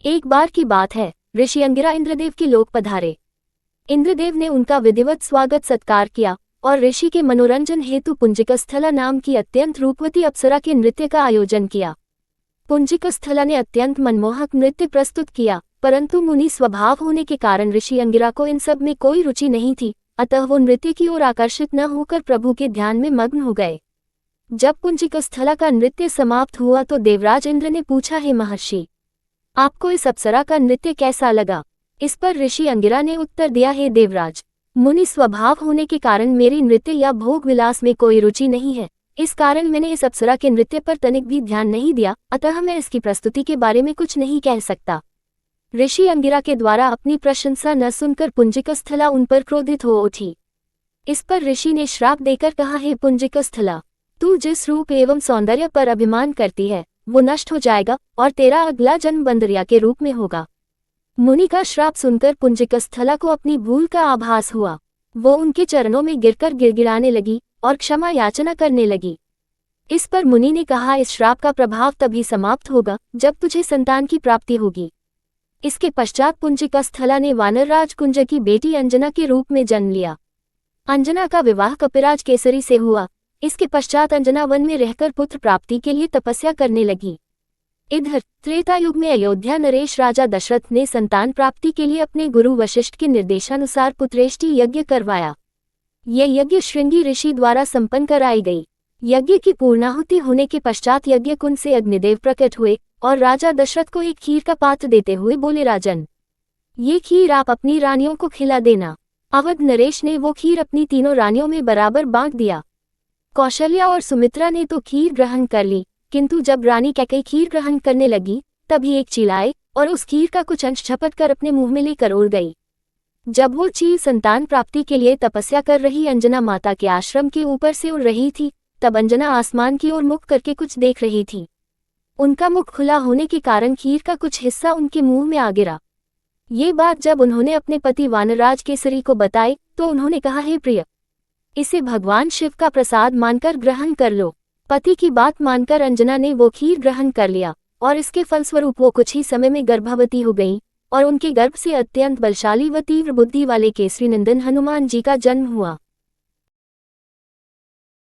एक बार की बात है, ऋषि अंगिरा इंद्रदेव के लोक पधारे। इंद्रदेव ने उनका विधिवत स्वागत सत्कार किया और ऋषि के मनोरंजन हेतु पुंजिकस्थला नाम की अत्यंत रूपवती अप्सरा के नृत्य का आयोजन किया। पुंजिकस्थला ने अत्यंत मनमोहक नृत्य प्रस्तुत किया, परंतु मुनि स्वभाव होने के कारण ऋषि अंगिरा को इन सब में कोई रुचि नहीं थी, अतः वो नृत्य की ओर आकर्षित न होकर प्रभु के ध्यान में मग्न हो गए। जब पुंजिकस्थला का नृत्य समाप्त हुआ तो देवराज इंद्र ने पूछा, हे महर्षि, आपको इस अप्सरा का नृत्य कैसा लगा? इस पर ऋषि अंगिरा ने उत्तर दिया, हे देवराज, मुनि स्वभाव होने के कारण मेरी नृत्य या भोग विलास में कोई रुचि नहीं है, इस कारण मैंने इस अप्सरा के नृत्य पर तनिक भी ध्यान नहीं दिया, अतः मैं इसकी प्रस्तुति के बारे में कुछ नहीं कह सकता। ऋषि अंगिरा के द्वारा अपनी प्रशंसा न सुनकर पुंजिकस्थला उन पर क्रोधित हो उठी। इस पर ऋषि ने श्राप देकर कहा, हे पुंजिकस्थला, तू जिस रूप एवं सौंदर्य पर अभिमान करती है वो नष्ट हो जाएगा और तेरा अगला जन्म बंदरिया के रूप में होगा। मुनि का श्राप सुनकर पुंजिकस्थला को अपनी भूल का आभास हुआ। वो उनके चरणों में गिरकर गिड़गिड़ाने लगी और क्षमा याचना करने लगी। इस पर मुनि ने कहा, इस श्राप का प्रभाव तभी समाप्त होगा जब तुझे संतान की प्राप्ति होगी। इसके पश्चात पुंजिकस्थला ने वानरराज कुंज की बेटी अंजना के रूप में जन्म लिया। अंजना का विवाह कपिराज केसरी से हुआ। इसके पश्चात अंजना वन में रहकर पुत्र प्राप्ति के लिए तपस्या करने लगी। इधर त्रेता युग में अयोध्या नरेश राजा दशरथ ने संतान प्राप्ति के लिए अपने गुरु वशिष्ठ के निर्देशानुसार पुत्रेष्टि यज्ञ करवाया। यह यज्ञ श्रृंगी ऋषि द्वारा संपन्न कराई गई। यज्ञ की पूर्णाहुति होने के पश्चात यज्ञ कुंड से अग्निदेव प्रकट हुए और राजा दशरथ को एक खीर का पात्र देते हुए बोले, राजन, ये खीर आप अपनी रानियों को खिला देना। अवध नरेश ने वो खीर अपनी तीनों रानियों में बराबर बांट दिया। कौशल्या और सुमित्रा ने तो खीर ग्रहण कर ली, किंतु जब रानी कैकेयी खीर ग्रहण करने लगी तभी एक चील आए और उस खीर का कुछ अंश झपट कर अपने मुंह में लेकर उड़ गई। जब वो चील संतान प्राप्ति के लिए तपस्या कर रही अंजना माता के आश्रम के ऊपर से उड़ रही थी, तब अंजना आसमान की ओर मुख करके कुछ देख रही थी। उनका मुख खुला होने के कारण खीर का कुछ हिस्सा उनके मुंह में आ गिरा। ये बात जब उन्होंने अपने पति वानरराज केसरी को बताई तो उन्होंने कहा, हे प्रिय, इसे भगवान शिव का प्रसाद मानकर ग्रहण कर लो। पति की बात मानकर अंजना ने वो खीर ग्रहण कर लिया और इसके फलस्वरूप वो कुछ ही समय में गर्भवती हो गई और उनके गर्भ से अत्यंत बलशाली व तीव्र बुद्धि वाले केसरी नंदन हनुमान जी का जन्म हुआ।